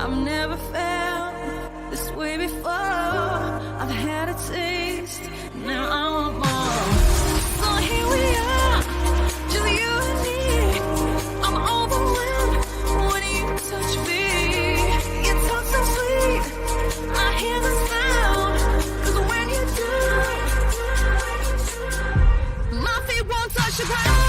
I've never felt this way before. I've had a taste, now I want more. So here we are, just you and me. I'm overwhelmed when you touch me. You talk so sweet, I hear the sound. 'Cause when you do, my feet won't touch the ground.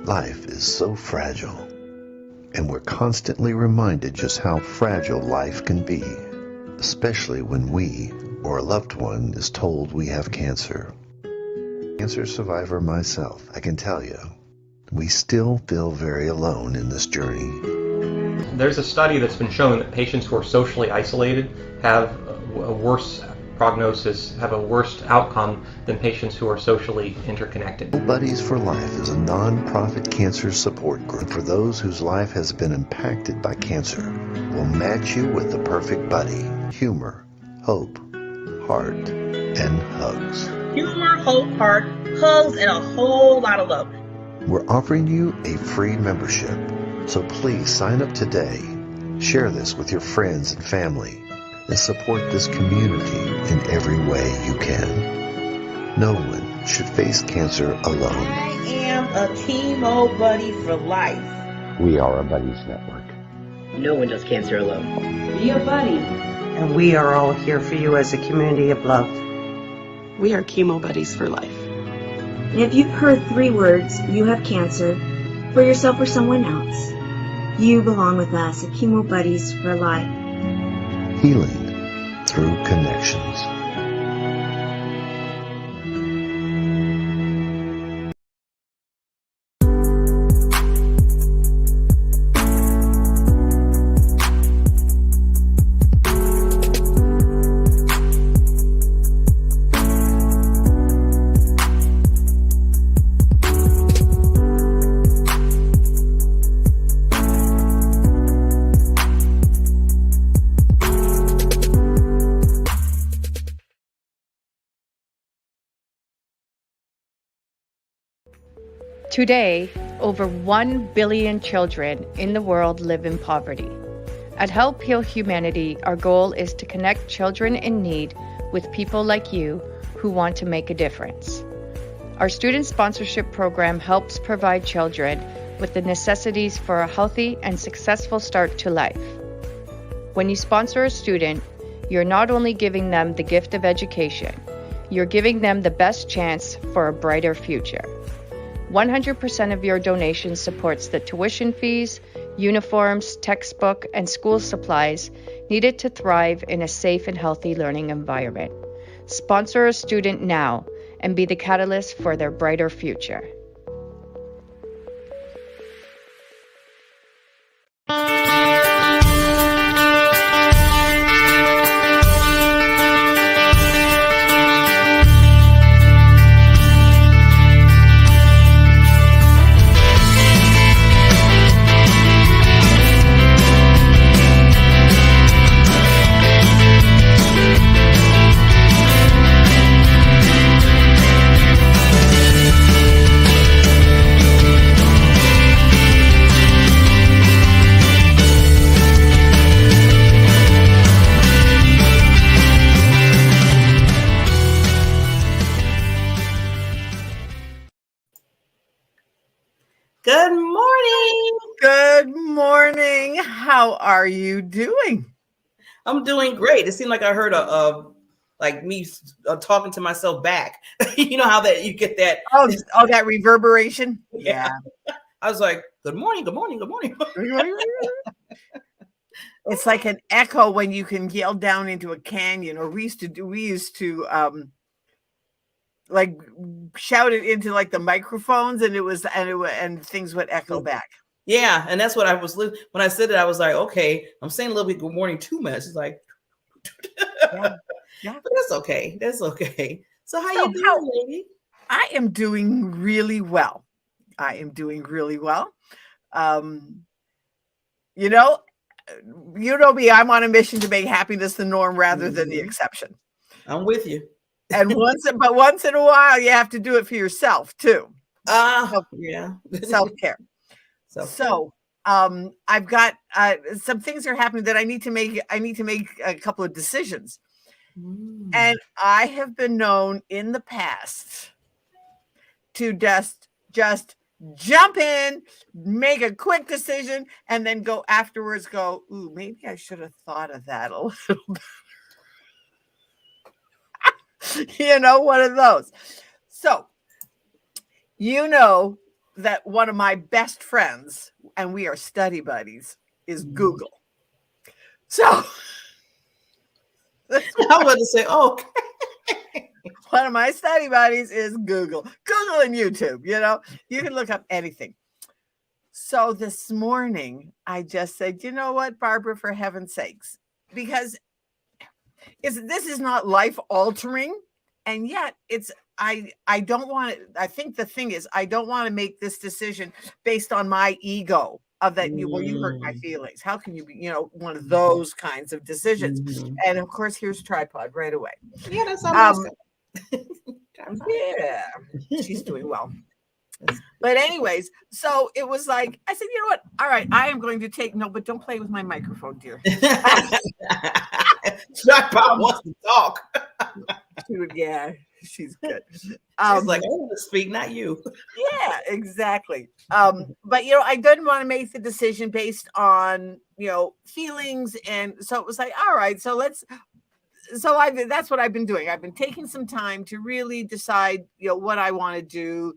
Life is so fragile, and we're constantly reminded just how fragile life can be, especially when we or a loved one is told we have cancer. Cancer survivor myself, I can tell you, we still feel very alone in this journey. There's a study that's been showing that patients who are socially isolated have a worse prognosis, have a worse outcome than patients who are socially interconnected. Buddies for Life is a non-profit cancer support group for those whose life has been impacted by cancer. We'll match you with the perfect buddy. Humor, hope, heart, and hugs. Humor, hope, heart, hugs, and a whole lot of love. We're offering you a free membership, so please sign up today. Share this with your friends and family, and support this community in every way you can. No one should face cancer alone. I am a chemo buddy for life. We are a buddies network. No one does cancer alone. Be a buddy. And we are all here for you as a community of love. We are chemo buddies for life. And if you've heard 3 words, you have cancer, for yourself or someone else, you belong with us at Chemo Buddies for Life. Healing through connections. Today, over 1 billion children in the world live in poverty. At Help Heal Humanity, our goal is to connect children in need with people like you who want to make a difference. Our student sponsorship program helps provide children with the necessities for a healthy and successful start to life. When you sponsor a student, you're not only giving them the gift of education, you're giving them the best chance for a brighter future. 100% of your donation supports the tuition fees, uniforms, textbook, and school supplies needed to thrive in a safe and healthy learning environment. Sponsor a student now and be the catalyst for their brighter future. Good morning. Good morning. How are you doing? I'm doing great. It seemed like I heard like me talking to myself back. You know how that you get that? Oh, that reverberation. Yeah. I was like, good morning, good morning, good morning. It's like an echo when you can yell down into a canyon, or we used to like shout it into like the microphones, and things would echo back. Yeah, and that's what I was when I said it. I was like, okay, I'm saying a little bit good morning too much. It's like, yeah. But that's okay. That's okay. So how you doing, lady? I am doing really well. I am doing really well. You know me, I'm on a mission to make happiness the norm rather than the exception. I'm with you. And once in a while, you have to do it for yourself too. Yeah. Self-care. So I've got some things are happening that I need to make a couple of decisions. And I have been known in the past to just jump in, make a quick decision, and then go afterwards, ooh, maybe I should have thought of that a little bit. One of those. So, that one of my best friends, and we are study buddies, is Google. So, I was going to say, okay. One of my study buddies is Google and YouTube. You can look up anything. So this morning, I just said, you know what, Barbara, for heaven's sakes, because this is not life altering. And yet I don't want to, I think the thing is, I don't want to make this decision based on my ego of that. You hurt my feelings. How can you be, one of those kinds of decisions? And of course, here's tripod right away. Yeah, that's awesome. Yeah, she's doing well. But anyways, so it was like, I said, you know what? All right, I am going to but don't play with my microphone, dear. Tripod wants to talk. Yeah, she's good. She's like, I want to speak, not you. Yeah, exactly. But I didn't want to make the decision based on feelings, and so it was like, all right, that's what I've been doing. I've been taking some time to really decide, what I want to do.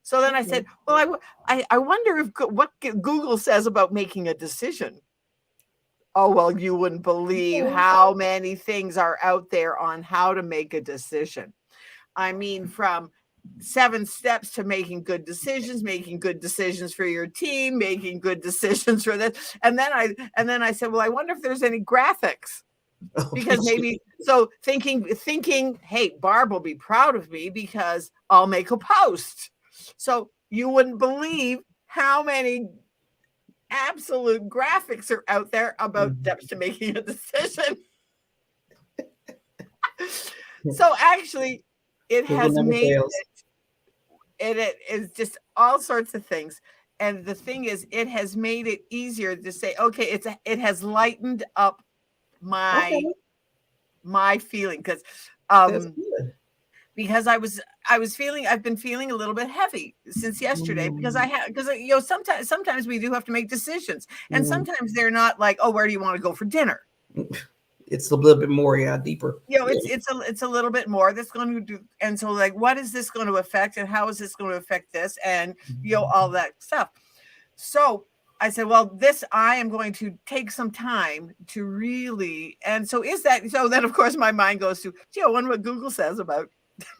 So then I said, well, I wonder what Google says about making a decision. Oh, well, you wouldn't believe how many things are out there on how to make a decision. I mean, from 7 steps to making good decisions for your team, making good decisions for this. And then I said, well, I wonder if there's any graphics. Because maybe so thinking, hey, Barb will be proud of me because I'll make a post. So you wouldn't believe how many absolute graphics are out there about steps to making a decision. So actually, it has made it is just all sorts of things. And the thing is, it has made it easier to say, okay, it has lightened up my feeling, because I've been feeling a little bit heavy since yesterday, because sometimes we do have to make decisions, and sometimes they're not like, oh, where do you want to go for dinner? It's a little bit more, deeper. It's a little bit more that's going to do, and so like, what is this going to affect, and how is this going to affect this, and all that stuff. So I said, well, I am going to take some time to really, and so then of course my mind goes to, I wonder what Google says about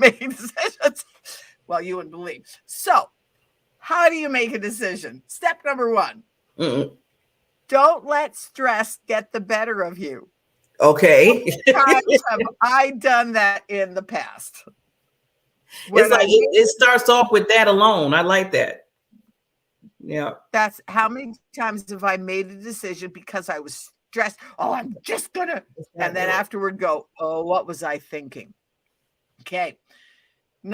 making decisions. Well, you wouldn't believe. So how do you make a decision? Step number 1, don't let stress get the better of you. Okay. How many times have I done that in the past? It's like it starts off with that alone. I like that. Yeah. That's how many times have I made a decision because I was stressed? Oh, I'm just gonna, and then afterward go, oh, what was I thinking? Okay.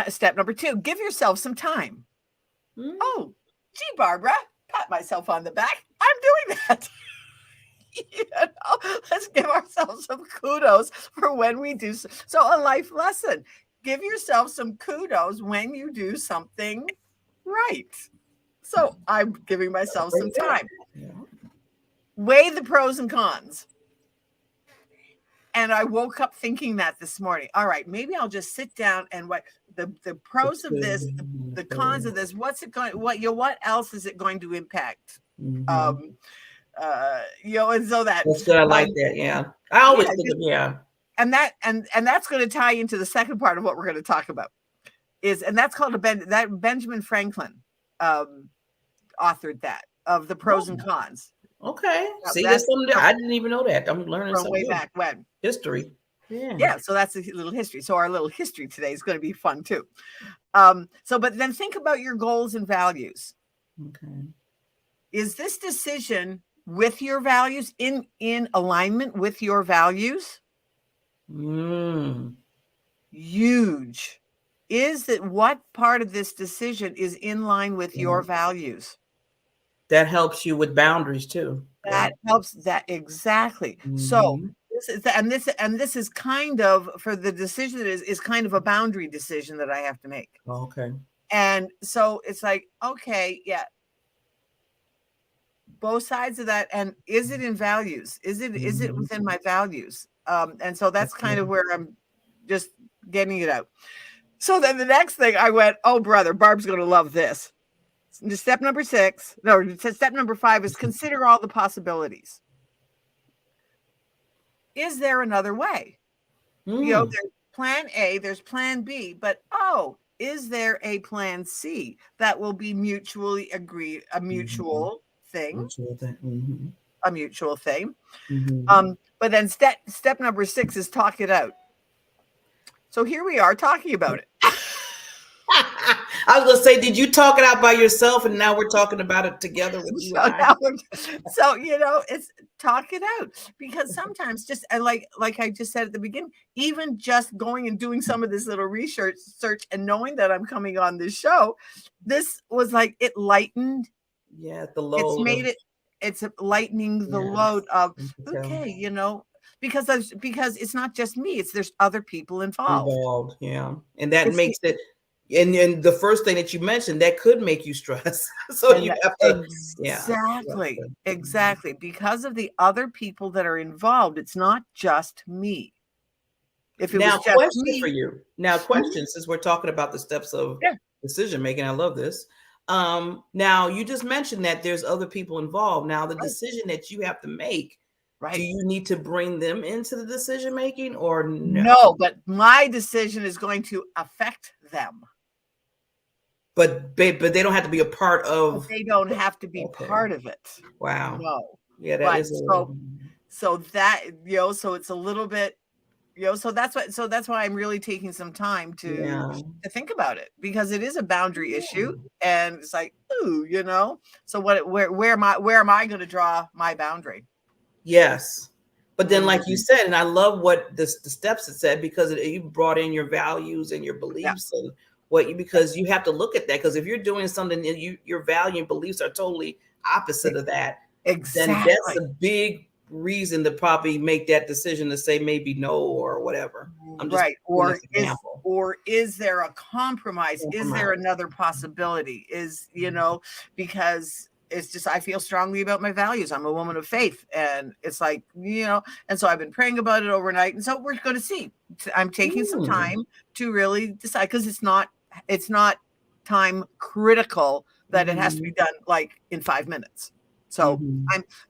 Step number 2, give yourself some time. Oh, gee, Barbara, pat myself on the back. I'm doing that. Let's give ourselves some kudos for when we do. So a life lesson, give yourself some kudos when you do something right. So I'm giving myself some time. Weigh the pros and cons. And I woke up thinking that this morning. All right, maybe I'll just sit down and what the pros of this, the cons of this. What's it going? What else is it going to impact? And so that's good. I like that. Yeah, I always think of and that's going to tie into the second part of what we're going to talk about. And that's called that Benjamin Franklin authored that, of the pros and cons. Okay. See, that's something I didn't even know that. I'm learning from something way new. Back when. History. Yeah, so that's a little history. So our little history today is going to be fun too. But then think about your goals and values. Okay. Is this decision with your values, in alignment with your values? Huge. Is that what part of this decision is in line with your values? That helps you with boundaries too. That helps. That exactly. So this is kind of, for the decision is kind of a boundary decision that I have to make. Okay. And so it's like, okay, yeah, both sides of that. And is it in values? Is it within my values? And so that's kind of where I'm just getting it out. So then the next thing I went, oh brother, Barb's going to love this. Step number 6, no, step number 5 is consider all the possibilities. Is there another way? There's plan A, there's plan B, but is there a plan C that will be mutually agreed, a mutual thing? A mutual thing. But then step number 6 is talk it out. So here we are talking about it. I was going to say, did you talk it out by yourself, and now we're talking about it together with you? So it's talk it out, because sometimes just like I just said at the beginning, even just going and doing some of this little research and knowing that I'm coming on this show, this was like, it lightened. Yeah, the load. It's lightening the load of, okay, because it's not just me, there's other people involved. Yeah. And that makes it. And the first thing that you mentioned, that could make you stress. So you have to, exactly, because of the other people that are involved. It's not just me. If it was just question me, for you. Now, question, since we're talking about the steps of decision making, I love this. Now you just mentioned that there's other people involved. Now, the decision that you have to make, do you need to bring them into the decision making, or no? No, but my decision is going to affect them. But they don't have to be a part of. They don't have to be part of it. Wow. No. Yeah, that is so that so it's a little bit so that's why I'm really taking some time to think about it, because it is a boundary issue, and it's like, so where am I going to draw my boundary? Yes. But then, like you said, and I love what the steps it said, because you brought in your values and your beliefs and because you have to look at that, because if you're doing something that your value and beliefs are totally opposite of that, then that's a big reason to probably make that decision to say maybe no or whatever. I'm just or is there a compromise? Is there another possibility? Because it's just, I feel strongly about my values. I'm a woman of faith, and it's like, and so I've been praying about it overnight. And so we're going to see. I'm taking some time to really decide, because it's not time critical that it has to be done like in 5 minutes. So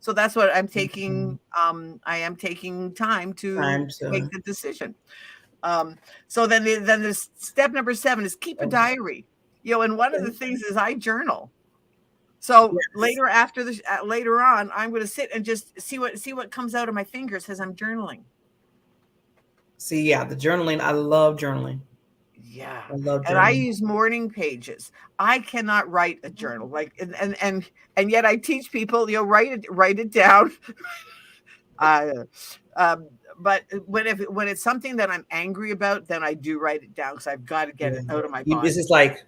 that's what I'm taking. I am taking time to make the decision. So then the step number 7 is keep a diary. And one of the things is I journal. So later on, I'm going to sit and just see what comes out of my fingers as I'm journaling. See, the journaling. I love journaling. Yeah, I love journaling. And I use morning pages. I cannot write a journal, and yet I teach people, write it down. But when it's something that I'm angry about, then I do write it down, because I've got to get it out of my body. This is like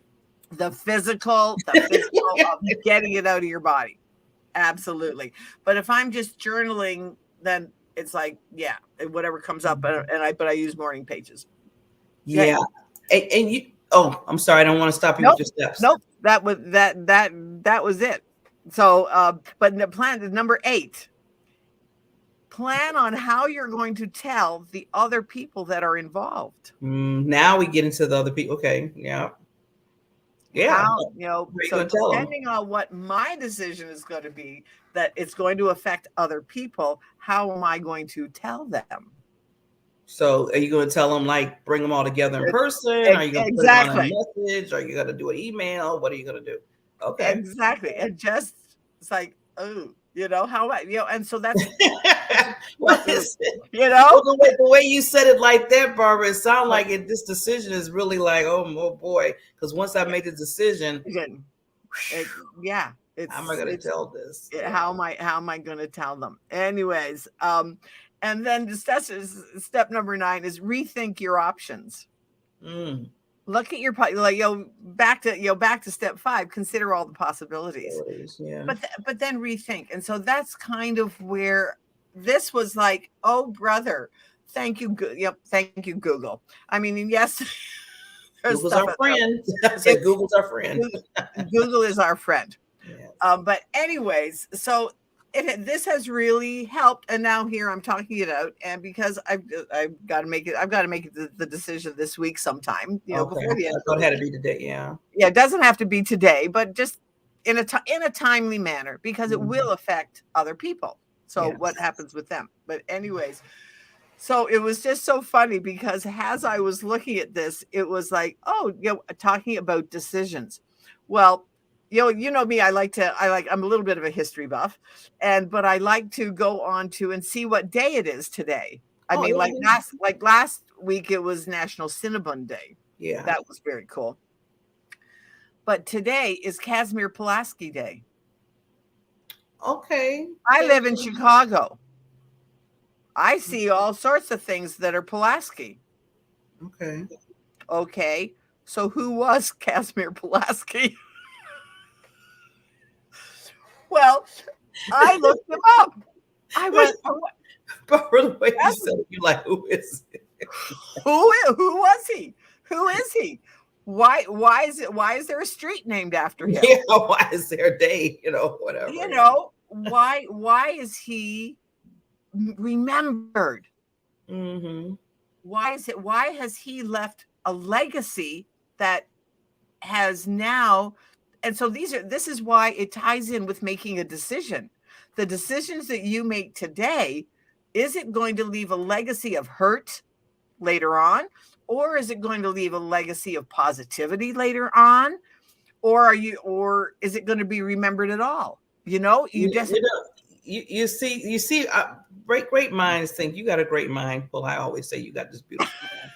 the physical of getting it out of your body. Absolutely. But if I'm just journaling, then it's like, whatever comes up, but I use morning pages. Yeah. And you, I'm sorry, I don't want to stop you with your steps. Nope. That was it. So, but the plan, number 8, plan on how you're going to tell the other people that are involved. Now we get into the other people. Okay. Yeah. So depending on what my decision is going to be, that it's going to affect other people, how am I going to tell them? So are you going to tell them, like, bring them all together in person? Are you going to put it on a message? Are you going to do an email? What are you going to do? Okay. Exactly. And just, it's like, You know how and so that's What is it? you know. Well, the way you said it like that, Barbara, it sounds like this decision is really like, oh boy, because once I made the decision, yeah, how am I going to tell this? How am I going to tell them? Anyways, and then step number 9 is rethink your options. Look at your back to step 5. Consider all the possibilities. Yeah. But then rethink, and so that's kind of where this was like, oh brother, thank you, thank you, Google. I mean, yes, Google's our friend. I said Google's our friend. Google is our friend. Yes. But anyways, so this has really helped, and now here I'm talking it out, and because I've got to make it the decision this week sometime, before the end. I thought it had to be today. Yeah, it doesn't have to be today, but just in a timely manner, because it will affect other people. So what happens with them? But anyways, so it was just so funny because as I was looking at this, it was like, talking about decisions. Well, you know me, I'm a little bit of a history buff, but I like to go on to and see what day it is today. Last week it was National Cinnabon Day. Yeah, that was very cool. But today is Casimir Pulaski Day. Okay. I live in Chicago. I see all sorts of things that are Pulaski. Okay. So who was Casimir Pulaski? Well, I looked him up. I went, Barbara, the way you said it, you're like, who is it? Who was he? Who is he? Why is there a street named after him? Yeah, why is there a day? Whatever. Why is he remembered? Why has he left a legacy that has now? And so this is why it ties in with making a decision. The decisions that you make today, is it going to leave a legacy of hurt later on? Or is it going to leave a legacy of positivity later on? Or is it going to be remembered at all? You see, great minds think. You got a great mind. Well, I always say you got this beautiful mind.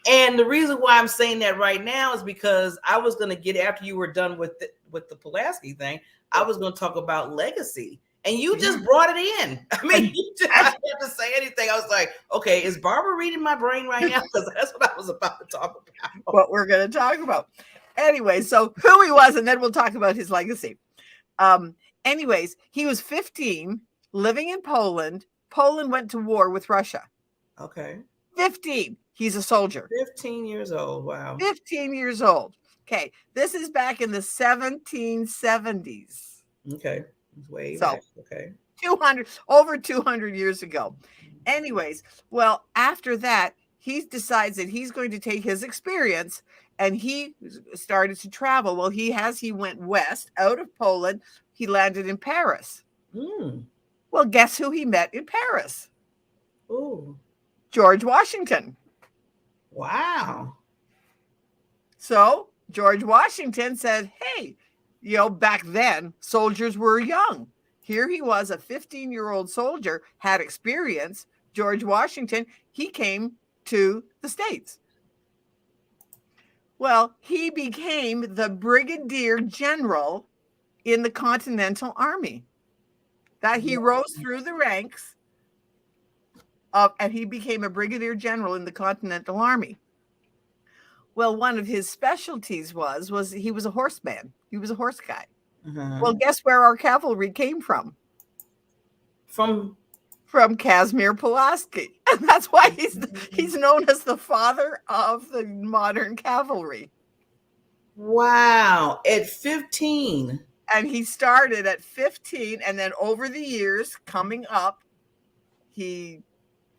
And the reason why I'm saying that right now is because I was going to get, after you were done with the Pulaski thing, I was going to talk about legacy. And you just brought it in. I mean, I didn't have to say anything. I was like, okay, is Barbara reading my brain right now? Because that's what I was about to talk about. What we're going to talk about. Anyway, so who he was, and then we'll talk about his legacy. Anyways, he was 15, living in Poland. Poland went to war with Russia. Okay. 15. He's a soldier. 15 years old. Wow. 15 years old. Okay. This is back in the 1770s. Okay. Way back. Okay. Over 200 years ago. Anyways, well, after that, he decides that he's going to take his experience, and he started to travel. Well, he went west out of Poland. He landed in Paris. Well, guess who he met in Paris? Ooh. George Washington. Wow. So George Washington said, hey, back then soldiers were young. Here he was, a 15-year-old soldier, had experience. George Washington, he came to the States. Well, he became the brigadier general in the Continental Army. That he rose through the ranks and he became a brigadier general in the Continental Army. Well, one of his specialties was he was a horseman. He was a horse guy. Well, guess where our cavalry came from? From Casimir Pulaski. And that's why he's known as the father of the modern cavalry. Wow. At 15. And he started at 15, and then over the years coming up, he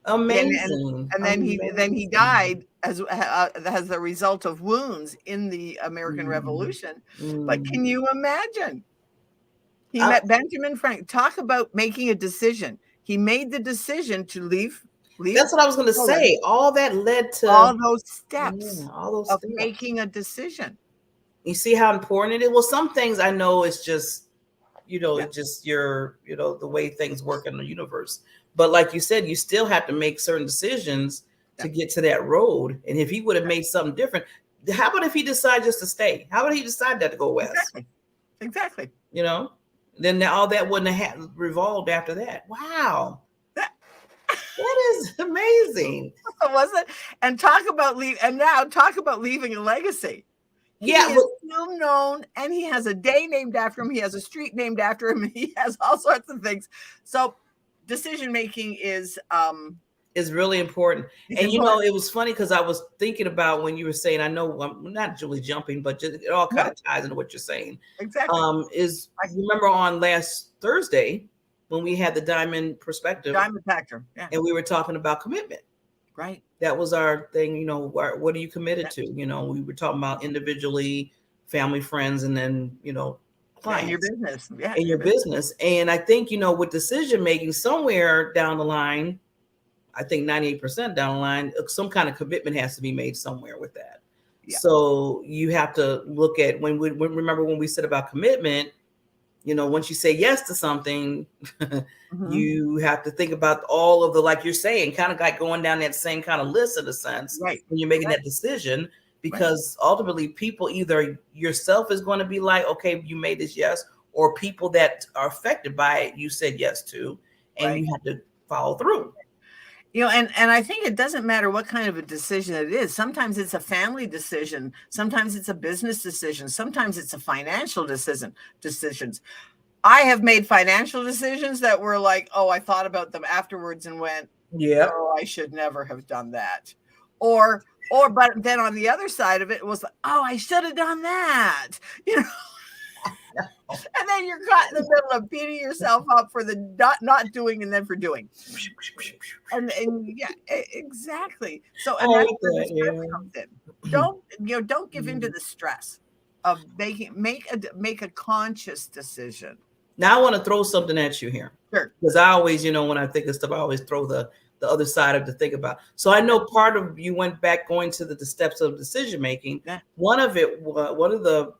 amazing. And then he died as a result of wounds in the American Revolution. But can you imagine? He met Benjamin Franklin. Talk about making a decision. He made the decision to leave. That's what I was going to say. All that led to all those steps of making a decision. You see how important it is? Well, some things I know it's just It's just the way things work in the universe. But like you said, you still have to make certain decisions to get to that road. And if he would have made something different, how about if he decided just to stay? How about he decided that to go west? Exactly. Then all that wouldn't have revolved after that. Wow. That is amazing. Was it? And talk about leaving a legacy. He is still known, and he has a day named after him. He has a street named after him. He has all sorts of things. So decision making is really important. And it was funny because I was thinking about when you were saying, I know I'm not really jumping, but just, it all kind of ties into what you're saying. Exactly. I remember on last Thursday when we had the Diamond Factor, and we were talking about commitment. Right. That was our thing. What are you committed to? We were talking about individually, family, friends, and then clients. In your business. Yeah. In your business. And I think, with decision making, somewhere down the line, I think 98% down the line, some kind of commitment has to be made somewhere with that. Yeah. So you have to look at remember when we said about commitment, once you say yes to something, you have to think about all of like you're saying, kind of like going down that same kind of list in a sense, right? When you're making that decision, because ultimately people, either yourself is going to be like, okay, you made this yes, or people that are affected by it, you said yes to, and you have to follow through. And I think it doesn't matter what kind of a decision it is. Sometimes it's a family decision. Sometimes it's a business decision. Sometimes it's a financial decisions. I have made financial decisions that were like, oh, I thought about them afterwards and went, oh, I should never have done that. But then on the other side of it was, oh, I should have done that. And then you're caught in the middle of beating yourself up for the not doing and then for doing. And yeah, exactly. So and that's where the stress comes in. Don't give into the stress of make a conscious decision. Now I want to throw something at you here. Sure. Because I always, when I think of stuff, I always throw the other side of to think about. So I know part of you went back going to the steps of decision making. Yeah. One of the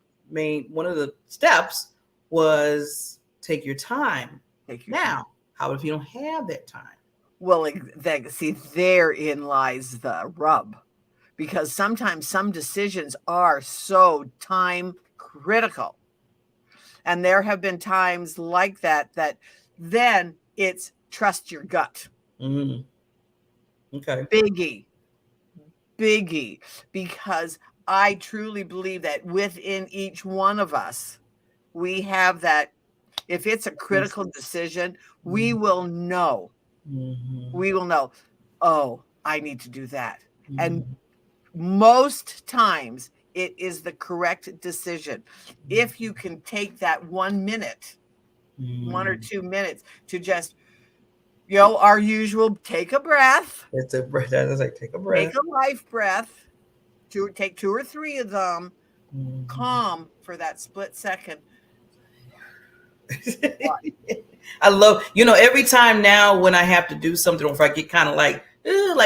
steps was take your time. How if you don't have that time? Well, therein lies the rub, because sometimes some decisions are so time critical, and there have been times like that then it's trust your gut. Mm-hmm. Okay. Biggie, because I truly believe that within each one of us, we have that. If it's a critical decision, we will know. Mm-hmm. We will know, oh, I need to do that. Mm-hmm. And most times it is the correct decision. Mm-hmm. If you can take that 1 minute, 1 or 2 minutes to just, our usual, take a breath. It's a breath. That's like take a breath. Take a life breath. Take 2 or 3 of them. Mm-hmm. Calm for that split second. I love, every time now when I have to do something, or if I get kind of like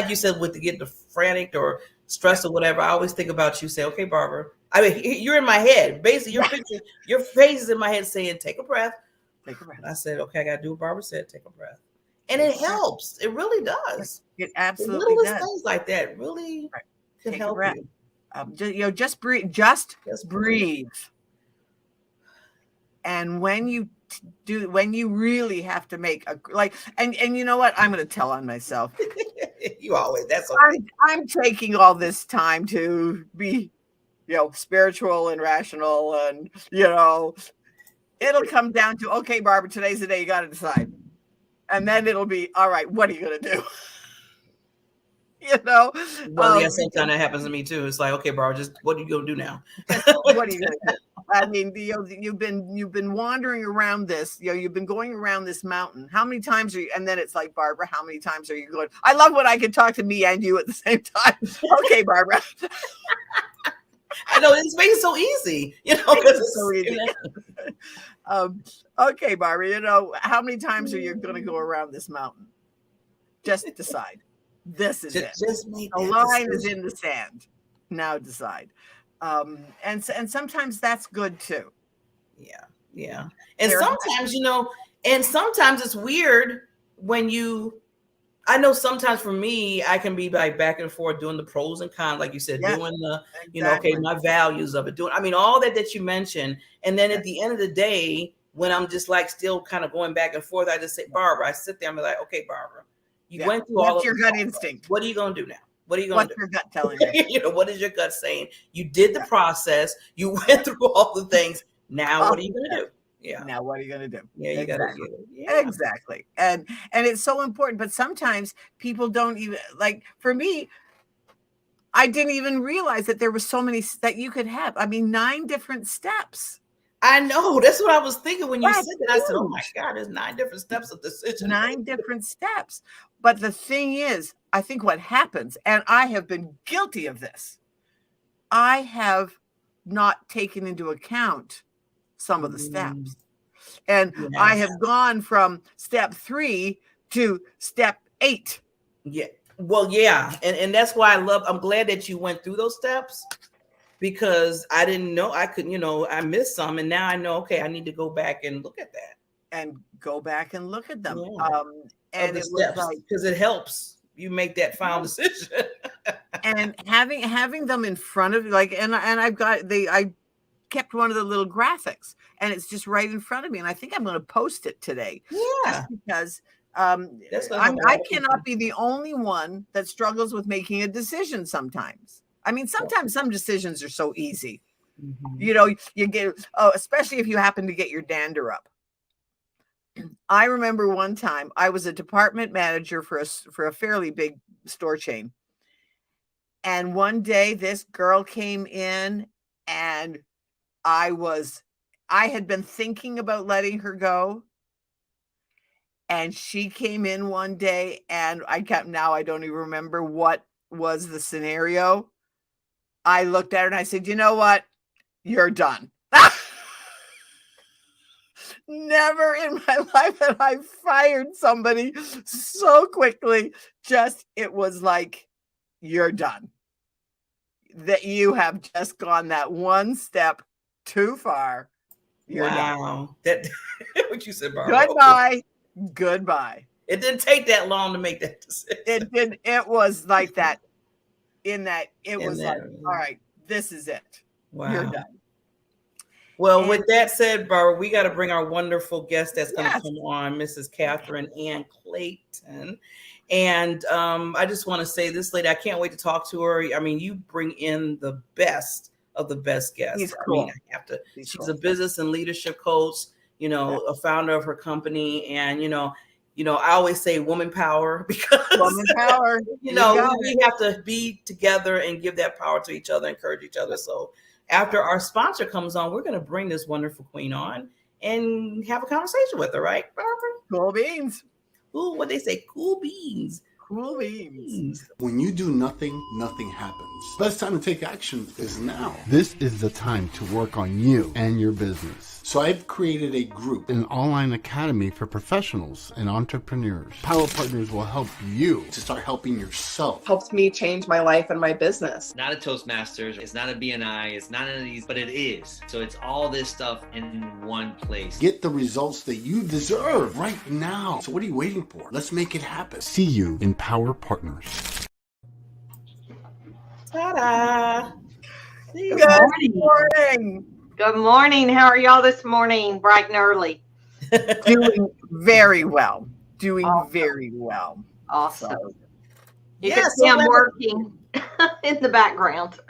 you said, with getting frantic or stressed or whatever, I always think about you. Say, okay, Barbara. I mean, you're in my head. Basically, your face is in my head saying, take a breath. Take a breath. I said, okay, I got to do what Barbara said. Take a breath, and it helps. It really does. It absolutely does. Things like that really can help you. Just breathe. Just breathe. And when you really have to make and you know what, I'm going to tell on myself. You always, that's okay. I'm taking all this time to be, spiritual and rational, and it'll come down to, okay, Barbara, today's the day you got to decide, and then it'll be, all right, what are you going to do? Well, sometimes that happens to me too. It's like, okay, Barbara, just what are you gonna do now? What are you gonna do? I mean, you've been wandering around this. You've been going around this mountain. How many times are you? And then it's like, Barbara, how many times are you going? I love when I can talk to me and you at the same time. Okay, Barbara. I know, it's making it so easy. Because it's so easy. Okay, Barbara. How many times are you going to go around this mountain? Just decide. This is it. The line is in the sand. Now decide. And sometimes that's good too. Yeah. Yeah. And sometimes, and sometimes it's weird when I know sometimes for me, I can be like back and forth doing the pros and cons, like you said, doing the, okay, my values of it, all that you mentioned. And then at the end of the day, when I'm just like still kind of going back and forth, I just say, Barbara, I sit there and be like, okay, Barbara, you went through all of your gut instinct. What are you going to do now? What are you going to do? What's your gut telling you? What is your gut saying? You did the process. You went through all the things. Now, what are you going to do? Yeah. Now, what are you going to do? Yeah, you got to get it. Yeah. Exactly. And it's so important. But sometimes people don't even, like, for me, I didn't even realize that there were so many that you could have. 9 different steps. I know. That's what I was thinking when you said that. I said, oh my God, there's 9 different steps of decision. 9 different steps. But the thing is, I think what happens, and I have been guilty of this, I have not taken into account some of the steps. And I have gone from step 3 to step 8. Yeah. Well, yeah. And that's why I'm glad that you went through those steps, because I didn't know I could, I missed some. And now I know, okay, I need to go back and look at that. And go back and look at them. Yeah. And it was like, because it helps you make that final decision. And having them in front of you, like, and I kept one of the little graphics, and it's just right in front of me. And I think I'm going to post it today. Yeah. Because I cannot be the only one that struggles with making a decision sometimes. Sometimes some decisions are so easy. Mm-hmm. You get, especially if you happen to get your dander up. I remember one time I was a department manager for a fairly big store chain. And one day this girl came in, and I had been thinking about letting her go. And she came in one day, and I don't even remember what was the scenario. I looked at her and I said, you know what? You're done. Never in my life had I fired somebody so quickly. It was like, you're done. That you have just gone that one step too far. You're done. That what you said, Barbara. Goodbye. It didn't take that long to make that decision. It was like that. All right, this is it. Wow. You're done. Well, with that said, Barbara, we got to bring our wonderful guest that's going to come on, Mrs. Catherine Ann Clayton. And I just want to say, this lady, I can't wait to talk to her. You bring in the best of the best guests. She's cool. She's a business and leadership coach, a founder of her company. And, I always say woman power, because woman power. we have to be together and give that power to each other, encourage each other. So after our sponsor comes on, we're going to bring this wonderful queen on and have a conversation with her, right, Barbara? Cool beans. Ooh, what they say, cool beans. Cool beans. When you do nothing, nothing happens. Best time to take action is now. This is the time to work on you and your business. So I've created a group, an online academy for professionals and entrepreneurs. Power Partners will help you to start helping yourself. Helps me change my life and my business. Not a Toastmasters, it's not a BNI, it's not any of these, but it is. So it's all this stuff in one place. Get the results that you deserve right now. So what are you waiting for? Let's make it happen. See you in Power Partners. Ta-da! Good morning. Good morning. How are y'all this morning, bright and early? Doing very well. Very well. Awesome. You can see I'm working in the background.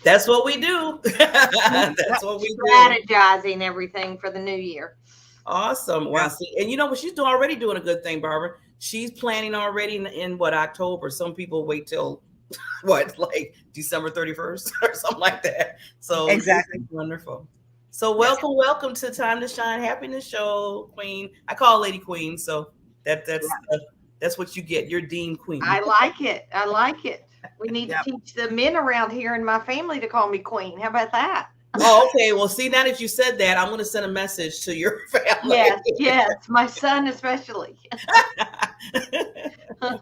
That's what we do. That's what we do. Strategizing everything for the new year. Awesome. Wow. See, and she's already doing a good thing, Barbara. She's planning already in October. Some people wait till like December 31st or something like that. So exactly. Wonderful. So welcome to Time to Shine Happiness Show, Queen. I call Lady Queen, so that's what you get. You're Dean Queen. I like it. We need to teach the men around here in my family to call me Queen. How about that? Oh, okay. Well, see, now that you said that, I'm going to send a message to your family. Yes, my son especially.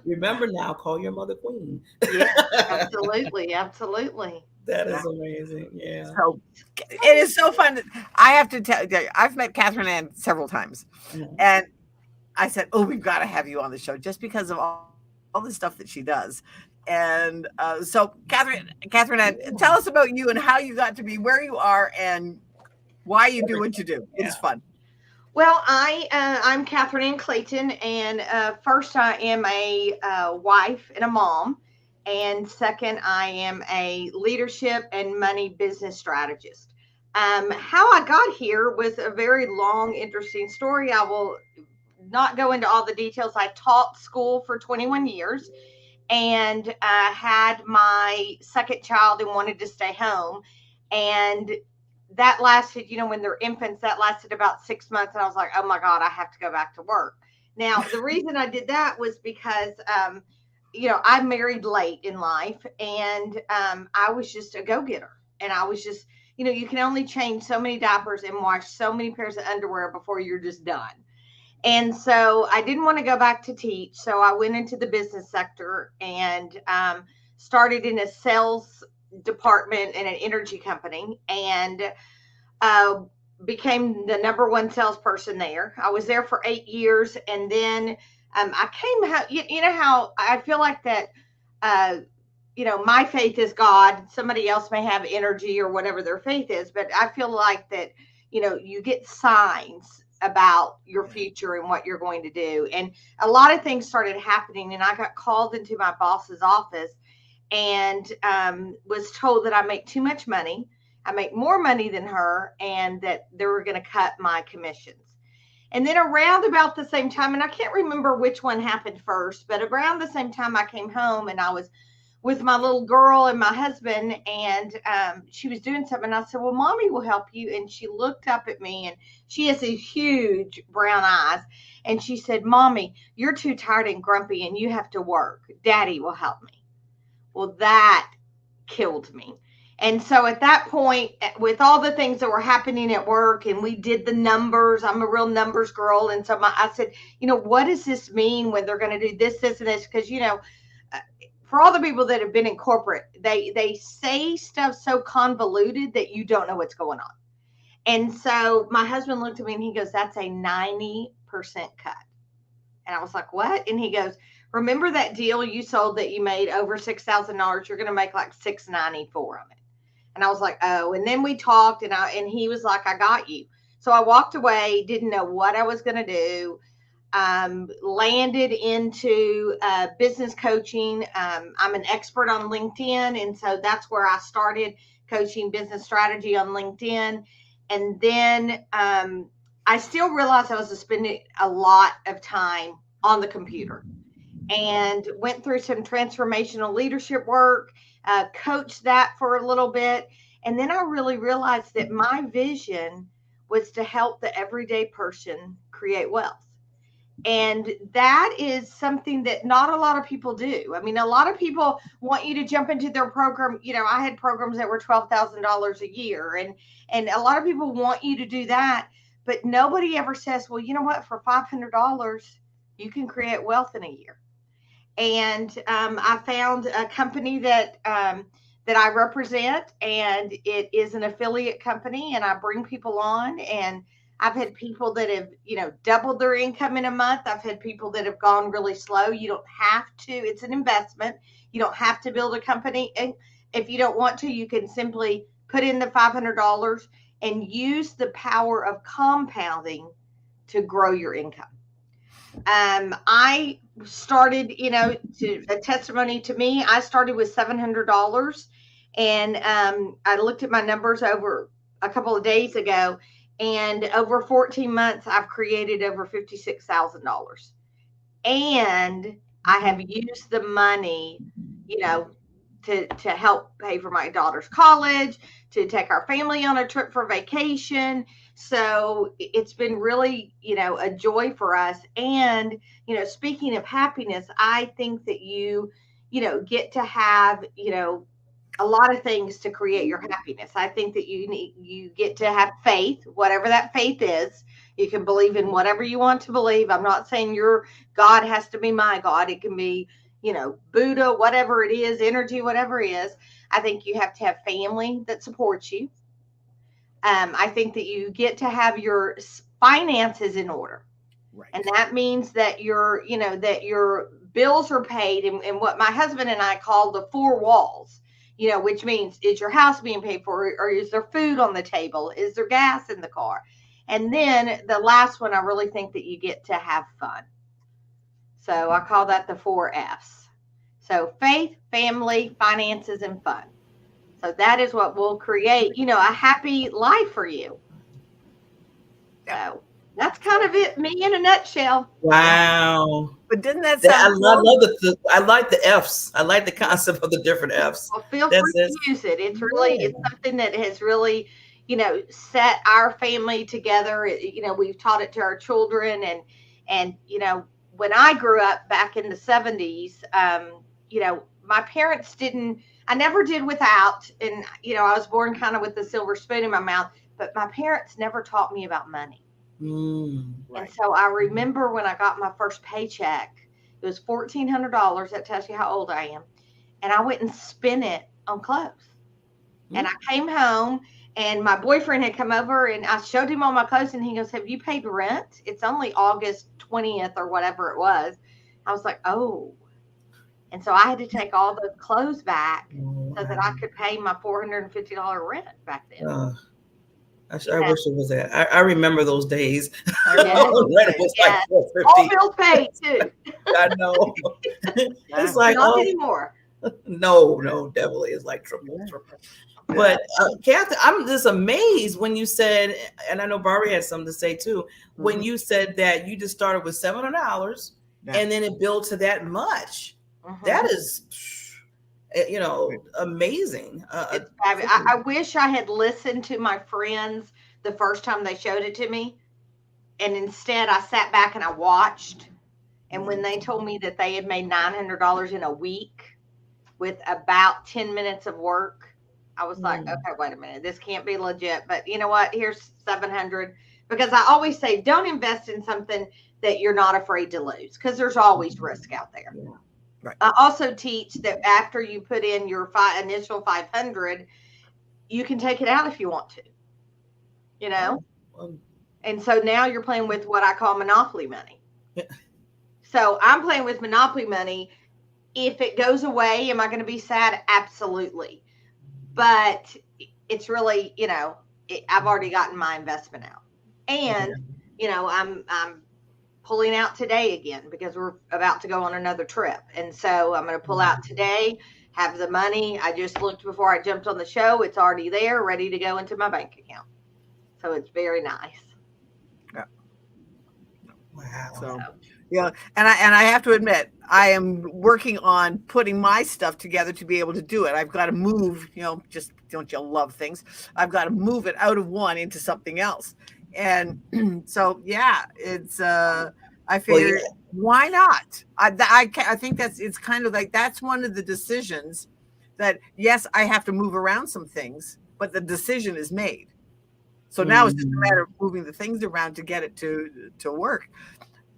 Remember now, call your mother queen. Yeah, absolutely, absolutely. That is amazing. Yeah. So it is so fun. I have to tell you, I've met Catherine Ann several times, and I said, "Oh, we've got to have you on the show just because of all the stuff that she does." And so, Catherine Ann, tell us about you and how you got to be where you are and why you do what you do. It's fun. Well, I'm Catherine Ann Clayton, and first I am a wife and a mom, and second I am a leadership and money business strategist. How I got here was a very long, interesting story. I will not go into all the details. I taught school for 21 years and had my second child and wanted to stay home, and that lasted, when they're infants, that lasted about 6 months. And I was like, oh my God, I have to go back to work. Now, the reason I did that was because, I married late in life, and I was just a go-getter. And I was just, you can only change so many diapers and wash so many pairs of underwear before you're just done. And so I didn't want to go back to teach. So I went into the business sector and started in a sales department in an energy company, and became the number one salesperson there. I was there for 8 years, and then I came. You know how I feel like that. My faith is God. Somebody else may have energy or whatever their faith is, but I feel like that. You get signs about your future and what you're going to do, and a lot of things started happening. And I got called into my boss's office and was told that I make too much money. I make more money than her, and that they were going to cut my commissions. And then around about the same time, and I can't remember which one happened first, but around the same time I came home and I was with my little girl and my husband, and she was doing something. And I said, well, Mommy will help you. And she looked up at me, and she has these huge brown eyes. And she said, Mommy, you're too tired and grumpy and you have to work. Daddy will help me. Well, that killed me. And so at that point, with all the things that were happening at work, and we did the numbers, I'm a real numbers girl. And so I said, what does this mean when they're going to do this, this, and this? Because, for all the people that have been in corporate, they say stuff so convoluted that you don't know what's going on. And so my husband looked at me and he goes, that's a 90% cut. And I was like, what? And he goes, remember that deal you sold that you made over $6,000? You're going to make like $694 on it. And I was like, oh. And then we talked, and he was like, I got you. So I walked away, didn't know what I was going to do. Landed into business coaching. I'm an expert on LinkedIn. And so that's where I started coaching business strategy on LinkedIn. And then I still realized I was spending a lot of time on the computer, and went through some transformational leadership work, coached that for a little bit. And then I really realized that my vision was to help the everyday person create wealth. And that is something that not a lot of people do. I mean, a lot of people want you to jump into their program. I had programs that were $12,000 a year, and a lot of people want you to do that, but nobody ever says, well, you know what, for $500, you can create wealth in a year. And I found a company that I represent, and it is an affiliate company, and I bring people on, and I've had people that have, doubled their income in a month. I've had people that have gone really slow. You don't have to. It's an investment. You don't have to build a company. And if you don't want to, you can simply put in the $500 and use the power of compounding to grow your income. I started, a testimony to me, I started with $700, and I looked at my numbers over a couple of days ago, and over 14 months, I've created over $56,000. And I have used the money, to help pay for my daughter's college, to take our family on a trip for vacation. So it's been really, a joy for us. And, speaking of happiness, I think that you get to have, a lot of things to create your happiness. I think that you get to have faith, whatever that faith is, You can believe in whatever you want to believe. I'm not saying your God has to be my God. It can be, Buddha, whatever it is, energy, whatever it is. I think you have to have family that supports you. I think that you get to have your finances in order. Right. And that means that your bills are paid, and what my husband and I call the 4 walls, which means, is your house being paid for, or is there food on the table? Is there gas in the car? And then the last one, I really think that you get to have fun. So I call that the 4 F's. So faith, family, finances, and fun. So that is what will create, a happy life for you. So that's kind of it, me in a nutshell. Wow. But didn't that sound I like the F's. I like the concept of the different F's. Well, feel free to use it. It's something that has really, set our family together. We've taught it to our children, and when I grew up back in the 70s, my parents I never did without, and, I was born kind of with a silver spoon in my mouth, but my parents never taught me about money. Right. And so I remember when I got my first paycheck, it was $1,400. That tells you how old I am. And I went and spent it on clothes. And I came home, and my boyfriend had come over, and I showed him all my clothes, and he goes, "Have you paid rent? It's only August 20th or whatever it was." I was like, "Oh." And so I had to take all the clothes back so that I could pay my $450 rent back then. I wish it was that. I remember those days. All bills paid too. I know. It's like not anymore. No, definitely it's like triple. But Kathy, I'm just amazed when you said, and I know Barbie had something to say too, when you said that you just started with $700 and then it built to that much. That is, amazing. I wish I had listened to my friends the first time they showed it to me. And instead I sat back and I watched. And when they told me that they had made $900 in a week with about 10 minutes of work, I was like, okay, wait a minute, this can't be legit. But you know what? Here's 700. Because I always say, don't invest in something that you're not afraid to lose, because there's always risk out there. Yeah. Right. I also teach that after you put in your initial 500, you can take it out if you want to, And so now you're playing with what I call monopoly money. Yeah. So I'm playing with monopoly money. If it goes away, am I going to be sad? Absolutely. But it's really, I've already gotten my investment out, and, I'm pulling out today again because we're about to go on another trip. And so I'm going to pull out today, have the money. I just looked before I jumped on the show. It's already there, ready to go into my bank account. So it's very nice. Yeah. Wow. So, and I have to admit, I am working on putting my stuff together to be able to do it. I've got to move, just don't you love things? I've got to move it out of one into something else. And so, it's, I figured, why not? I think it's kind of like, that's one of the decisions that, yes, I have to move around some things, but the decision is made. So now it's just a matter of moving the things around to get it to work.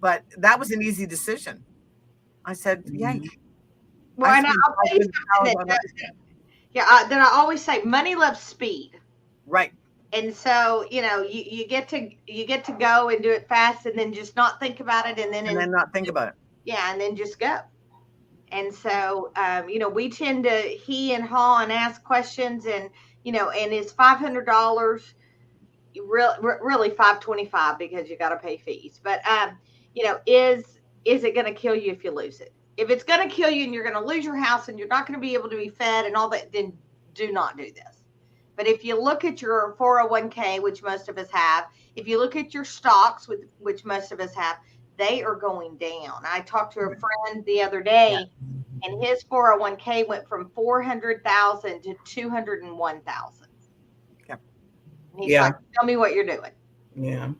But that was an easy decision. I said, yeah. Well, and I'll tell you something that I always say, money loves speed. Right. And so, you get to go and do it fast, and then just not think about it, and then not think about it. Yeah, and then just go. And so, we tend to he and haw and ask questions, and and it's $500, really $525 because you got to pay fees. But is it going to kill you if you lose it? If it's going to kill you and you're going to lose your house and you're not going to be able to be fed and all that, then do not do this. But if you look at your 401k, which most of us have, if you look at your stocks, which most of us have, they are going down. I talked to a friend the other day, and his 401k went from 400,000 to 201,000. Yeah. And he's like, "Tell me what you're doing." Yeah.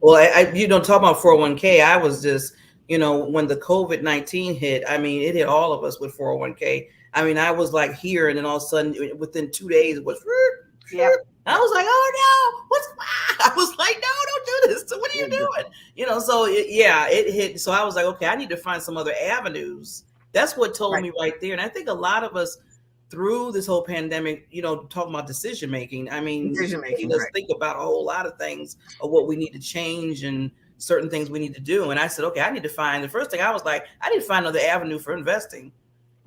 Well, I talk about 401k. I was just, when the COVID-19 hit, it hit all of us with 401k. I was like here, and then all of a sudden, within 2 days, it was. Yeah. I was like, "Oh no, was like, no, don't do this. So what are you doing? You know, so it hit. So I was like, okay, I need to find some other avenues. That's what told me right there. And I think a lot of us through this whole pandemic, you know, talking about decision making. I mean, let's think about a whole lot of things of what we need to change and certain things we need to do. And I said, okay, I need to find, the first thing I was like, I need to find another avenue for investing.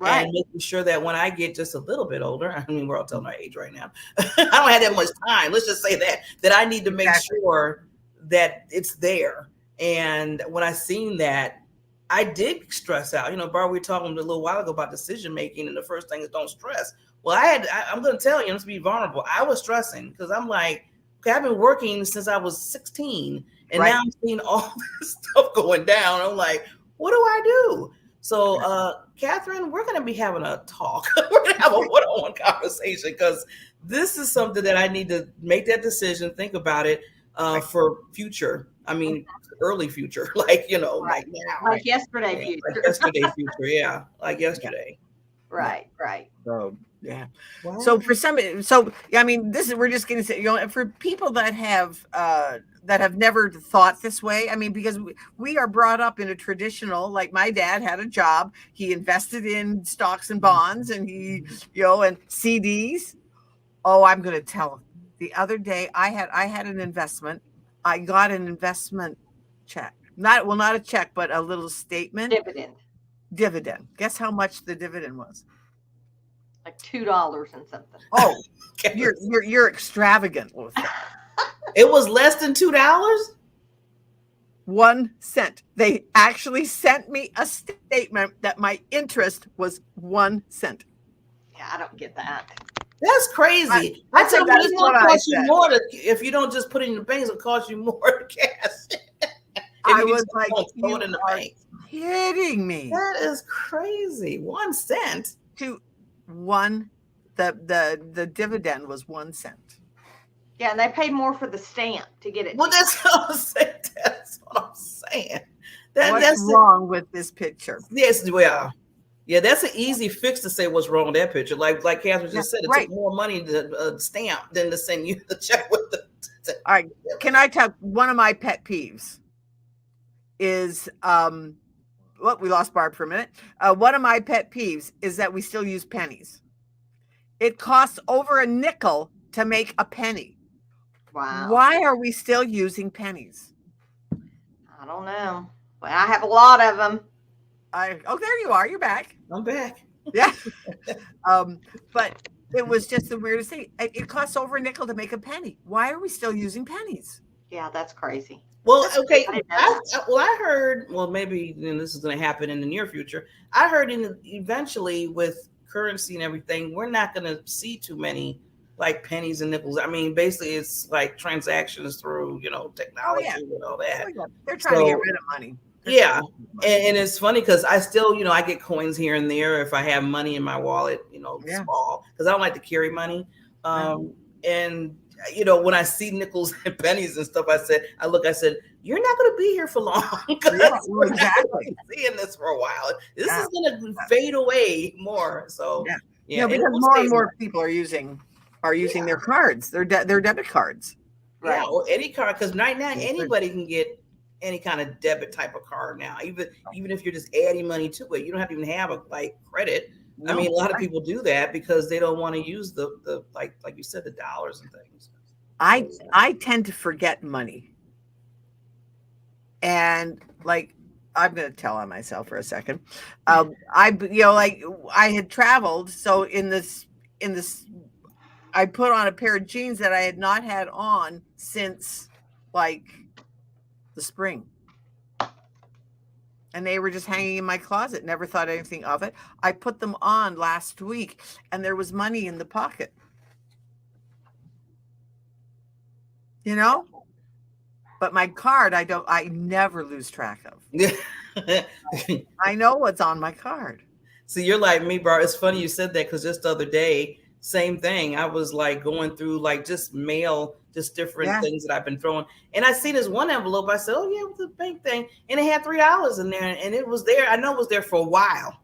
And making sure that when I get just a little bit older, I mean, we're all telling our age right now. I don't have that much time. Let's just say that I need to make sure that it's there. And when I seen that, I did stress out. You know, Barb, we were talking a little while ago about decision making, and the first thing is don't stress. Well, I'm going to tell you, let's be vulnerable. I was stressing because I'm like, okay, I've been working since I was 16, and now I'm seeing all this stuff going down. I'm like, what do I do? So, Catherine, we're going to be having a talk. We're going to have a one-on-one conversation because this is something that I need to make that decision, think about it for future. I mean, early future, like, you know, like now. Like yesterday future. Like yesterday future, yeah. Like yesterday. Right. So, yeah. Wow. So for some, I mean, we're just going to say, you know, for people that have never thought this way. I mean, because we are brought up in a traditional, like my dad had a job. He invested in stocks and bonds and he, you know, and CDs. Oh, I'm going to tell. The other day I had an investment. I got an investment check. Not a check, but a little statement. Dividend. Guess how much the dividend was? Like $2 and something. Oh, you're extravagant with that. It was less than $2? 1 cent. They actually sent me a statement that my interest was 1 cent. Yeah, I don't get that. That's crazy. I tell you, it's going to cost you more if you don't just put it in the bank. It'll cost you more to cash. I was like, throw it in the bank. Kidding me? That is crazy. 1 cent to one. The dividend was 1 cent. Yeah, and they paid more for the stamp to get it. Well, that's what I'm saying. That's what I'm saying. What's wrong with this picture? Yes, well, yeah, that's an easy fix to say what's wrong with that picture. Like Catherine just said, it took more money to stamp than to send you the check with the. All right, can I tell one of my pet peeves is well, we lost Barb for a minute. One of my pet peeves is that we still use pennies. It costs over a nickel to make a penny. Wow. Why are we still using pennies? I don't know. Well, I have a lot of them. Oh, there you are. You're back. I'm back. Yeah. But it was just the weirdest thing. It costs over a nickel to make a penny. Why are we still using pennies? Yeah, that's crazy. Well, okay. I heard, well, maybe this is going to happen in the near future. I heard eventually with currency and everything, we're not going to see too many like pennies and nickels. I mean, basically it's like transactions through, you know, technology and all that. They're trying to get rid of money. And it's funny because I still, you know, I get coins here and there if I have money in my wallet, you know, small, because I don't like to carry money. And, you know, when I see nickels and pennies and stuff, I said, you're not going to be here for long. We're exactly seeing this for a while. This is going to fade away more. So, because more and more people are using their cards, their debit cards. Right. Yeah, or any card, because right now anybody can get any kind of debit type of card now. Even if you're just adding money to it, you don't have to even have a credit. No, I mean, a lot of people do that because they don't want to use the like you said, the dollars and things. I tend to forget money, and like I'm going to tell on myself for a second. I had traveled, so in this. I put on a pair of jeans that I had not had on since like the spring. And they were just hanging in my closet. Never thought anything of it. I put them on last week and there was money in the pocket. You know? But my card, I never lose track of. I know what's on my card. So you're like me, bro. It's funny you said that because just the other day, same thing. I was like going through like just mail, just different things that I've been throwing. And I see this one envelope. I said, oh yeah, it was a bank thing. And it had $3 in there. And it was there. I know it was there for a while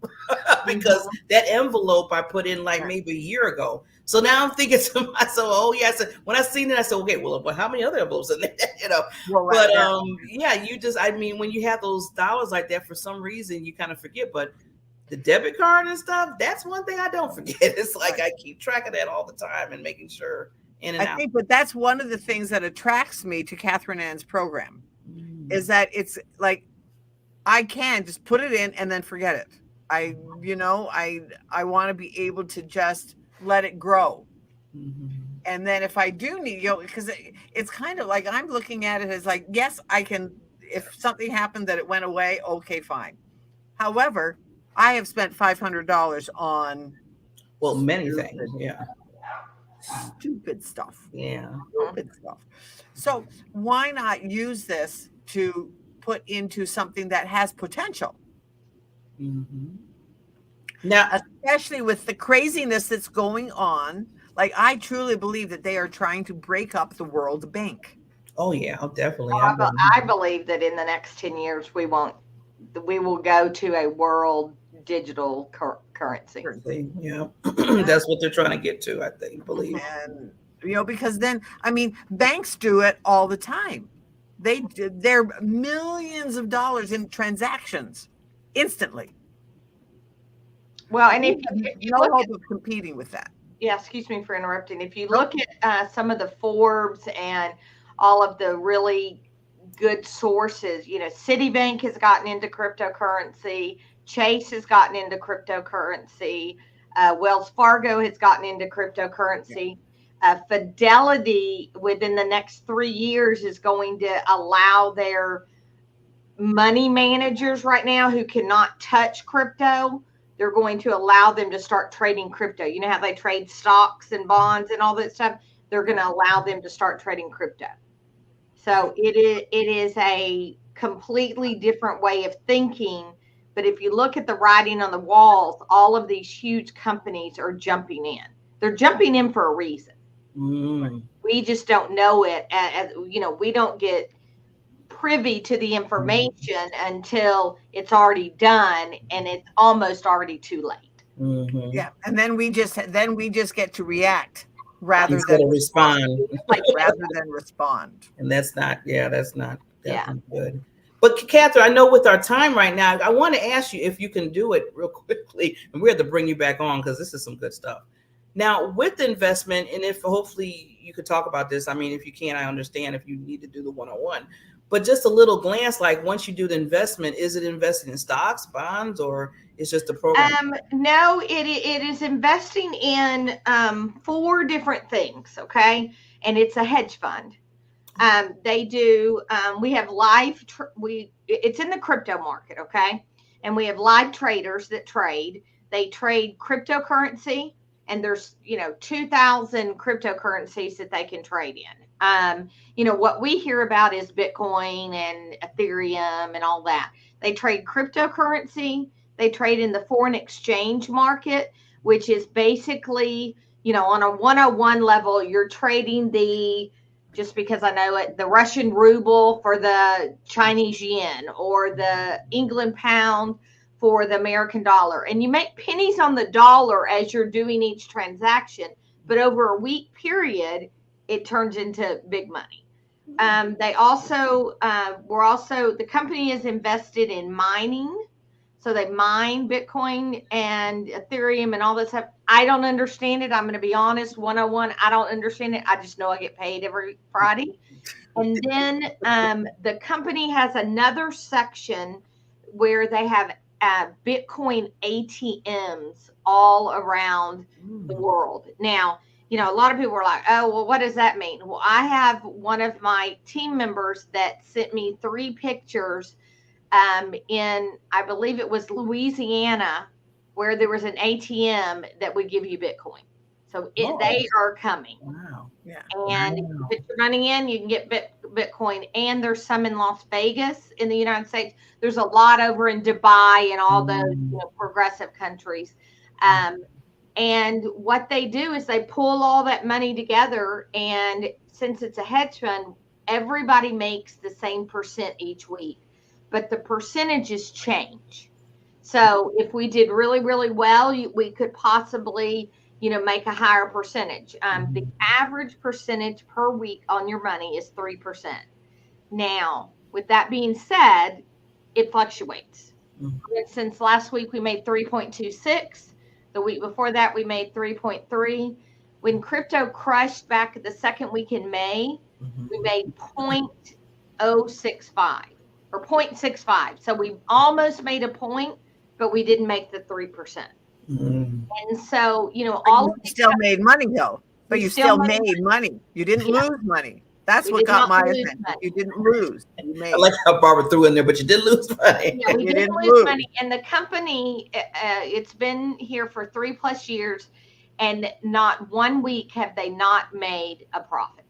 because that envelope I put in like maybe a year ago. So now I'm thinking to myself, oh yeah. So when I seen it, I said, okay, well, but how many other envelopes in there? Well, But yeah, I mean, when you have those dollars like that, for some reason you kind of forget. But the debit card and stuff, that's one thing I don't forget. It's like I keep track of that all the time and making sure in and I out. think, but that's one of the things that attracts me to Catherine Ann's program, is that it's like I can just put it in and then forget it. I want to be able to just let it grow. And then if I do need, because it's kind of like I'm looking at it as like, yes, I can, if something happened that it went away, okay, fine. However, I have spent $500 on many things. Yeah. Stupid stuff. Yeah. Stupid stuff. So why not use this to put into something that has potential? Now, especially with the craziness that's going on, like I truly believe that they are trying to break up the World Bank. Oh yeah, definitely. I believe that in the next 10 years we will go to a world digital currency. Yeah, that's what they're trying to get to, I think. Believe. And because then, I mean, banks do it all the time. They're millions of dollars in transactions instantly. Well, and if you no hope of competing with that. Yeah, excuse me for interrupting. If you look at some of the Forbes and all of the really good sources, Citibank has gotten into cryptocurrency, Chase has gotten into cryptocurrency, Wells Fargo has gotten into cryptocurrency. Fidelity within the next 3 years is going to allow their money managers right now who cannot touch crypto, they're going to allow them to start trading crypto. You know how they trade stocks and bonds and all that stuff? They're going to allow them to start trading crypto. So it is a completely different way of thinking. But if you look at the writing on the walls, all of these huge companies are jumping in. They're jumping in for a reason. We just don't know it. We don't get privy to the information until it's already done and it's almost already too late. Yeah, and then we just get to react rather than respond. And that's not good. But Catherine, I know with our time right now, I want to ask you if you can do it real quickly, and we have to bring you back on because this is some good stuff. Now, with the investment, and if hopefully you could talk about this, I mean, if you can, I understand if you need to do the one-on-one, but just a little glance, like once you do the investment, is it invested in stocks, bonds, or it's just a program? No, it is investing in 4 different things, okay? And it's a hedge fund. They do, we have it's in the crypto market, okay? And we have live traders that trade. They trade cryptocurrency, and there's 2,000 cryptocurrencies that they can trade in. What we hear about is Bitcoin and Ethereum and all that. They trade cryptocurrency. They trade in the foreign exchange market, which is basically, on a 101 level, you're trading just because I know it, the Russian ruble for the Chinese yen or the England pound for the American dollar. And you make pennies on the dollar as you're doing each transaction, but over a week period, it turns into big money. They also, the company is invested in mining. So they mine Bitcoin and Ethereum and all this stuff. I don't understand it. I'm going to be honest, 101, I don't understand it. I just know I get paid every Friday. And then the company has another section where they have Bitcoin ATMs all around the world. Now, a lot of people are like, oh, well, what does that mean? Well, I have one of my team members that sent me 3 pictures in, I believe it was Louisiana, where there was an ATM that would give you Bitcoin. So they are coming. Wow. Yeah. And if you're running in, you can get Bitcoin. And there's some in Las Vegas in the United States. There's a lot over in Dubai and all those progressive countries. And what they do is they pull all that money together. And since it's a hedge fund, everybody makes the same percent each week. But the percentages change. So if we did really, really well, we could possibly make a higher percentage. The average percentage per week on your money is 3%. Now, with that being said, it fluctuates. For instance, last week we made 3.26. The week before that, we made 3.3. When crypto crushed back the second week in May, we made 0.065 or 0.65. So we almost made a point, but we didn't make the 3%. And so, all you still made money though. But you still made money. You didn't lose money. That's what got my attention. You didn't lose. You made. I like how Barbara threw in there, but you did lose money. Yeah, we didn't lose money. And the company, it's been here for 3+ years, and not 1 week have they not made a profit.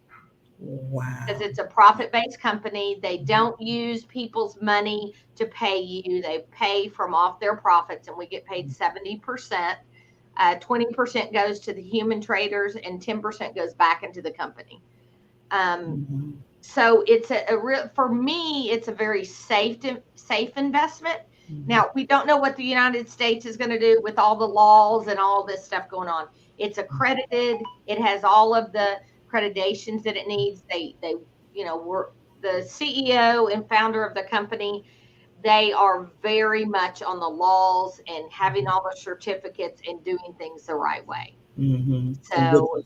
Wow. Because it's a profit-based company. They don't use people's money to pay you. They pay from off their profits, and we get paid 70%. 20% goes to the human traders, and 10% goes back into the company. So it's a real, for me, it's a very safe investment. Now, we don't know what the United States is going to do with all the laws and all this stuff going on. It's accredited. It has all of the accreditations that it needs. They were the CEO and founder of the company. They are very much on the laws and having all the certificates and doing things the right way. So,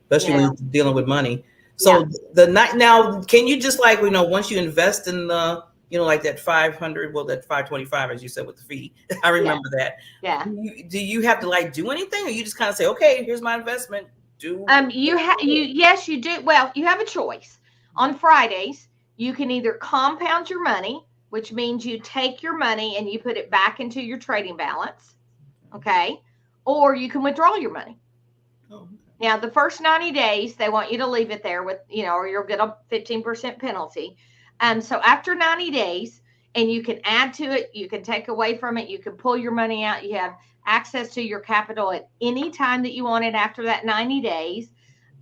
especially when you're dealing with money. So now, can you just once you invest in the, like that 500, that 525, as you said, with the fee, I remember that. Yeah. Do you have to do anything, or you just kind of say, okay, here's my investment? Yes, you do. Well, you have a choice. On Fridays, you can either compound your money, which means you take your money and you put it back into your trading balance. Okay. Or you can withdraw your money. Now, the first 90 days, they want you to leave it there with, or you'll get a 15% penalty. So after 90 days, and you can add to it, you can take away from it, you can pull your money out, you have access to your capital at any time that you want it after that 90 days.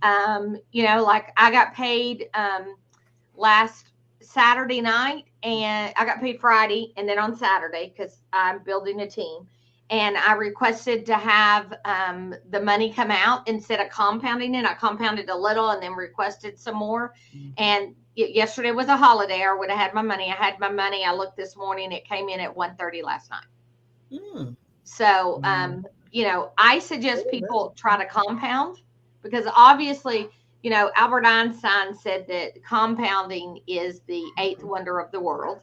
Like I got paid last Saturday night, and I got paid Friday, and then on Saturday, because I'm building a team. And I requested to have the money come out instead of compounding it. I compounded a little and then requested some more. And yesterday was a holiday. I would have had my money. I had my money. I looked this morning. It came in at 1:30 last night. So, I suggest people try to compound, because obviously, Albert Einstein said that compounding is the 8th wonder of the world.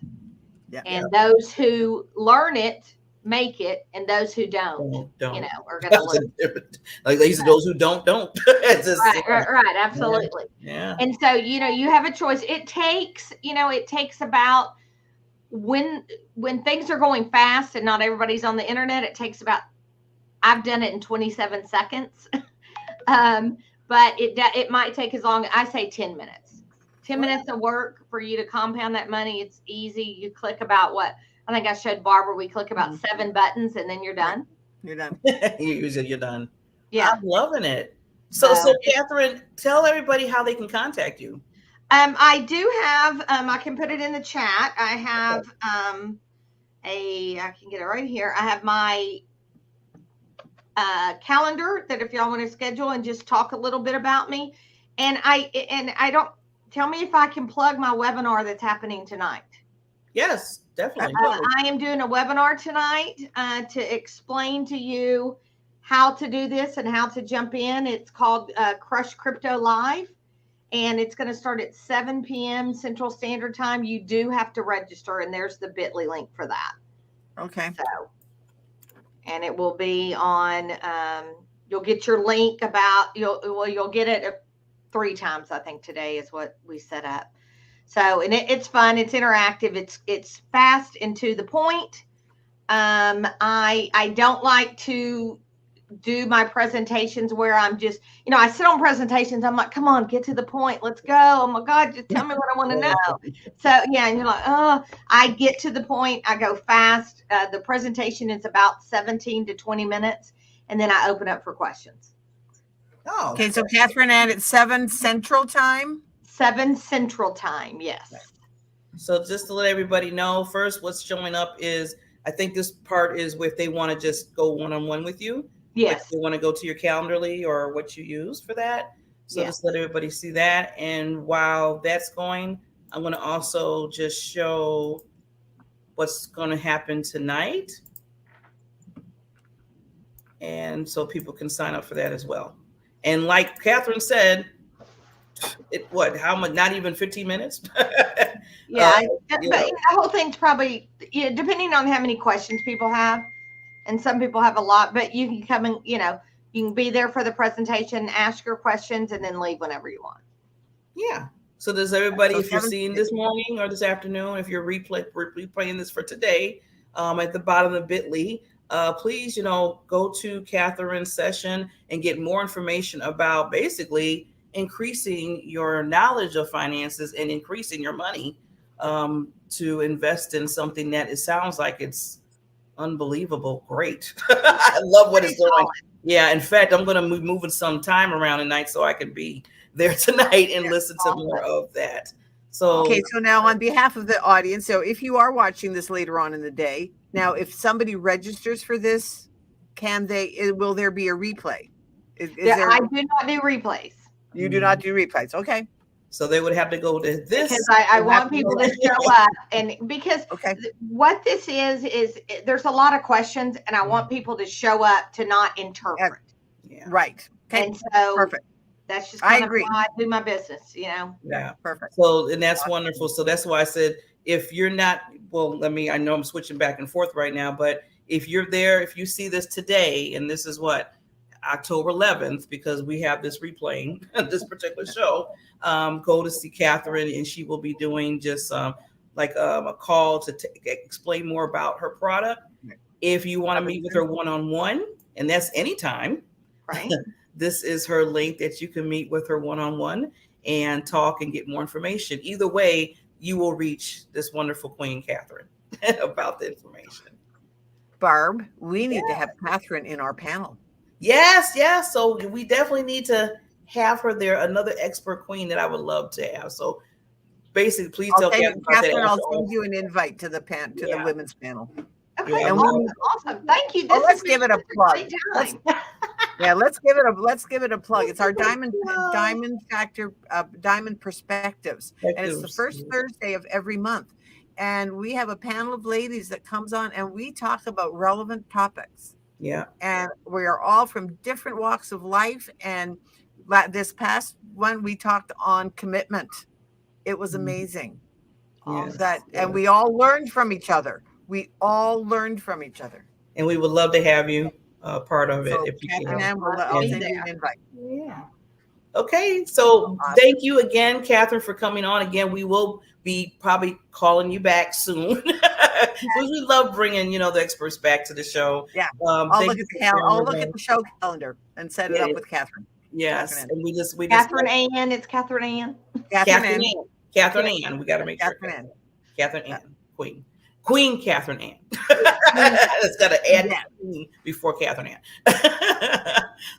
And those who learn it make it, and those who don't. Are going to lose. Like they said, those who don't. Right, absolutely. Yeah. And so, you have a choice. It takes about, when things are going fast and not everybody's on the internet, it takes about, I've done it in 27 seconds. But it might take as long, I say 10 minutes. 10 minutes of work for you to compound that money. It's easy. You click about I think I showed Barbara, we click about 7 buttons and then you're done. You're done. You're done. Yeah. I'm loving it. So Catherine, tell everybody how they can contact you. I do have, I can put it in the chat. I have I can get it right here. I have my calendar that if y'all want to schedule and just talk a little bit about me. And I don't, tell me if I can plug my webinar that's happening tonight. Yes, definitely. I am doing a webinar tonight to explain to you how to do this and how to jump in. It's called Crush Crypto Live, and it's going to start at 7 p.m. Central Standard Time. You do have to register, and there's the bit.ly link for that. Okay. So, and it will be on, you'll get your link about, you'll get it 3 times, I think today is what we set up. So, and it's fun. It's interactive. It's fast and to the point. I don't like to do my presentations where I'm just, I sit on presentations. I'm like, come on, get to the point. Let's go. Oh my God, just tell me what I want to know. So yeah. And you're like, oh, I get to the point. I go fast. The presentation is about 17 to 20 minutes. And then I open up for questions. Oh, okay. So Catherine, at 7 Central Time? 7 Central Time, yes. So just to let everybody know, first, what's showing up is, I think this part is if they want to just go one-on-one with you. Yes. You want to go to your Calendarly or what you use for that. So just let everybody see that. And while that's going, I'm going to also just show what's going to happen tonight. And so people can sign up for that as well. And like Catherine said, how much? Not even 15 minutes. But the whole thing's probably, depending on how many questions people have, and some people have a lot, but you can come and, you can be there for the presentation, ask your questions, and then leave whenever you want. Yeah. So does everybody, if you're seeing this morning or this afternoon, if you're replaying this for today, at the bottom of Bitly, please, go to Catherine's session and get more information about basically increasing your knowledge of finances and increasing your money to invest in something that it sounds like it's unbelievable. Great. I love what it's doing. Yeah. In fact, I'm going to be moving some time around tonight so I can be there tonight and listen to more of that. So now on behalf of the audience, so if you are watching this later on in the day, now if somebody registers for this, will there be a replay? I do not do replays. You do not do replays. Okay. So they would have to go to this. Because I want people to show up, and because what this is there's a lot of questions, and I want people to show up to not interpret. Yeah. Right. Okay. And so perfect. That's just kind of how I do my business, Yeah. Perfect. So, and that's wonderful. So that's why I said, if you're not, I know I'm switching back and forth right now, but if you're there, if you see this today, and this is October 11th, because we have this replaying this particular show, go to see Catherine, and she will be doing just a call to explain more about her product. If you want to meet with her one-on-one, and that's anytime, right? This is her link that you can meet with her one-on-one and talk and get more information. Either way, you will reach this wonderful Queen Catherine about the information. Barb, we need to have Catherine in our panel. Yes. So we definitely need to have her there, another expert queen that I would love to have. So basically, please tell Catherine, I'll send you an invite to the the women's panel. Okay, awesome. Thank you. Let's give it a plug. Let's give it a plug. It's our Diamond Factor, Diamond Perspectives, and it's the first Thursday of every month. And we have a panel of ladies that comes on, and we talk about relevant topics. Yeah. And we are all from different walks of life. And this past one, we talked on commitment. It was amazing. And we all learned from each other. And we would love to have you part of it if you can. I'll send you an invite. Yeah. Okay. So thank you again, Catherine, for coming on. Again, we will be probably calling you back soon. We love bringing, the experts back to the show. Yeah. I'll look at the show calendar and set it up with Catherine. Yes. And we just Catherine Ann. It's Catherine Ann. Catherine Ann. We got to make sure. Catherine Ann. Queen Catherine Ann. It's got to add Queen before Catherine Ann.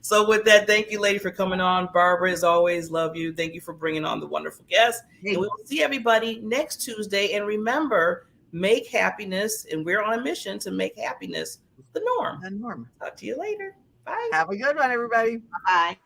So with that, thank you, lady, for coming on. Barbara, as always, love you. Thank you for bringing on the wonderful guests. And we will see everybody next Tuesday. And remember, make happiness, and we're on a mission to make happiness the norm. Talk to you later. Bye. Have a good one, everybody. Bye.